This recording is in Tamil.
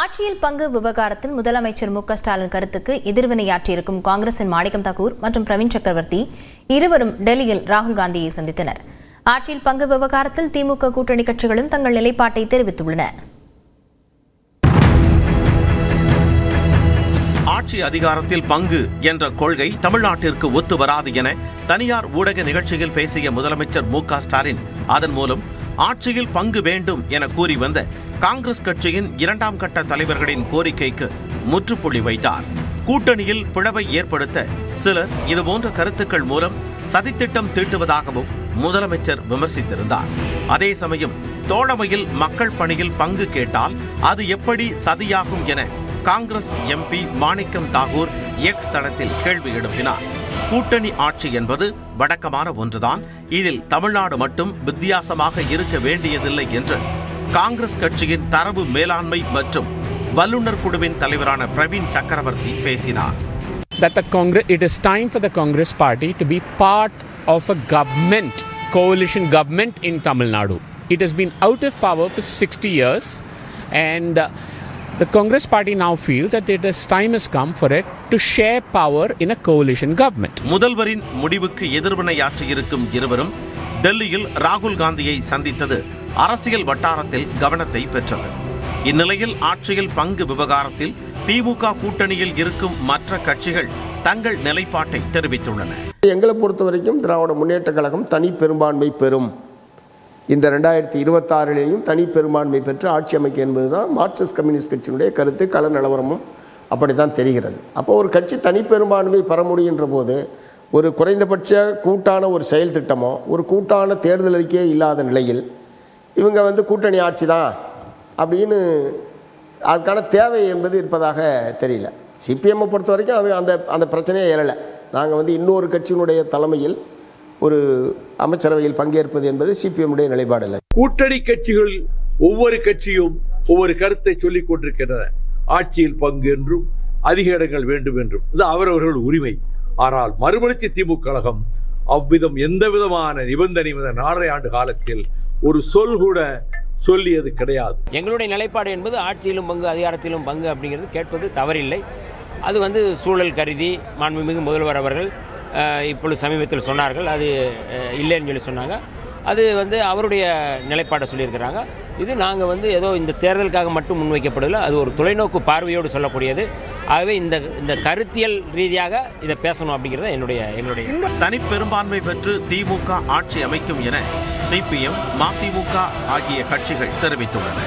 ஆட்சியில் பங்கு விவகாரத்தில் முதலமைச்சர் மு.க.ஸ்டாலின் கருத்துக்கு எதிர்வினையாற்றியிருக்கும் காங்கிரசின் மாணிக்கம் தாக்கூர் மற்றும் பிரவீன் சக்கரவர்த்தி இருவரும் டெல்லியில் ராகுல் காந்தியை சந்தித்தனர். ஆட்சியில் பங்கு விவகாரத்தில் திமுக கூட்டணி கட்சிகளும் தங்கள் நிலைப்பாட்டை தெரிவித்துள்ளன. ஆட்சி அதிகாரத்தில் பங்கு என்ற கொள்கை தமிழ்நாட்டிற்கு ஒத்து வராது என தனியார் ஊடக நிகழ்ச்சியில் பேசிய முதலமைச்சர் மு.க.ஸ்டாலின் அதன் மூலம் ஆட்சியில் பங்கு வேண்டும் என கூறி வந்த காங்கிரஸ் கட்சியின் இரண்டாம் கட்ட தலைவர்களின் கோரிக்கைக்கு முற்றுப்புள்ளி வைத்தார். கூட்டணியில் பிளவை ஏற்படுத்த சிலர் இதுபோன்ற கருத்துக்கள் மூலம் சதித்திட்டம் தீட்டுவதாகவும் முதலமைச்சர் விமர்சித்திருந்தார். அதே சமயம் தோழமையில் மக்கள் பணியில் பங்கு கேட்டால் அது எப்படி சதியாகும் என காங்கிரஸ் எம்பி மாணிக்கம் தாக்கூர் எக்ஸ் தளத்தில் கேள்வி எழுப்பினார். கூட்டணி ஆட்சி என்பது வழக்கமான ஒன்றுதான், இதில் தமிழ்நாடு மட்டும் வித்தியாசமாக இருக்க வேண்டியதில்லை என்று காங்கிரஸ் கட்சியின் தரவு மேலாண்மை மற்றும் வல்லுநர் குழுவின் தலைவரான பிரவீன் சக்கரவர்த்தி பேசினார். It is time for the Congress party to be part of a government, coalition government in Tamil Nadu. It has been out of power for 60 years and the Congress party now feels that time has come for it to share power in a coalition government. முதல்வரின் முடிவுக்கு எதிர்வினையாற்றியிருக்கும் இருவரும் டெல்லியில் ராகுல் காந்தியை சந்தித்தது அரசியல் வட்டாரத்தில் கவனத்தை பெற்றது. இந்நிலையில் ஆட்சியில் பங்கு விவகாரத்தில் திமுக கூட்டணியில் இருக்கும் மற்ற கட்சிகள் தங்கள் நிலைப்பாட்டை தெரிவித்துள்ளன. எங்களை பொறுத்தவரைக்கும் திராவிட முன்னேற்ற கழகம் தனி பெரும்பான்மை பெறும். இந்த 2026 தனி பெரும்பான்மை பெற்று ஆட்சி அமைக்க என்பதுதான் மார்க்சிஸ்ட் கம்யூனிஸ்ட் கட்சியினுடைய கருத்து. கள நிலவரமும் அப்படித்தான் தெரிகிறது. அப்போ ஒரு கட்சி தனி பெரும்பான்மை பெற முடிகின்ற போது ஒரு குறைந்தபட்ச கூட்டான ஒரு செயல் திட்டமோ ஒரு கூட்டான தேர்தல் அறிக்கையே இல்லாத நிலையில் இவங்க கூட்டணி ஆட்சி தான் அப்படின்னு அதுக்கான தேவை என்பது இருப்பதாக தெரியல. சிபிஎம்மை பொறுத்த வரைக்கும் அது அந்த பிரச்சனையே எழலை. நாங்கள் இன்னொரு கட்சியினுடைய தலைமையில் ஒரு அமைச்சரவையில் பங்கேற்பது என்பது சிபிஎம்முடைய நிலைப்பாடு இல்லை. கூட்டணி கட்சிகள் ஒவ்வொரு கட்சியும் ஒவ்வொரு கருத்தை சொல்லிக் கொண்டிருக்கின்றன. ஆட்சியில் பங்கு என்றும் அதிக இடங்கள் வேண்டும் என்றும் இது அவரவர்கள் உரிமை. ஆனால் மறுமலர்ச்சி திமுக கழகம் அவ்விதம் எந்த விதமான நிபந்தனை 4.5 ஆண்டு காலத்தில் ஒரு சொல் கூட சொல்லியது கிடையாது. எங்களுடைய நிலைப்பாடு என்பது ஆட்சியிலும் பங்கு அதிகாரத்திலும் பங்கு அப்படிங்கிறது கேட்பது தவறில்லை. அது சூழல் கருதி மாண்புமிகு முதல்வர் அவர்கள் இப்பொழுது சமீபத்தில் சொன்னார்கள், அது இல்லைன்னு சொல்லி சொன்னாங்க. அது அவருடைய நிலைப்பாட்டை சொல்லியிருக்கிறாங்க. இது நாங்கள் ஏதோ இந்த தேர்தலுக்காக மட்டும் முன்வைக்கப்படலை, அது ஒரு தொலைநோக்கு பார்வையோடு சொல்லக்கூடியது. ஆகவே இந்த கருத்தியல் ரீதியாக இதை பேசணும் அப்படிங்கிறது எங்களுடைய தனி பெரும்பான்மை பெற்று திமுக ஆட்சி அமைக்கும் என சிபிஎம், மதிமுக ஆகிய கட்சிகள் தெரிவித்துள்ளன.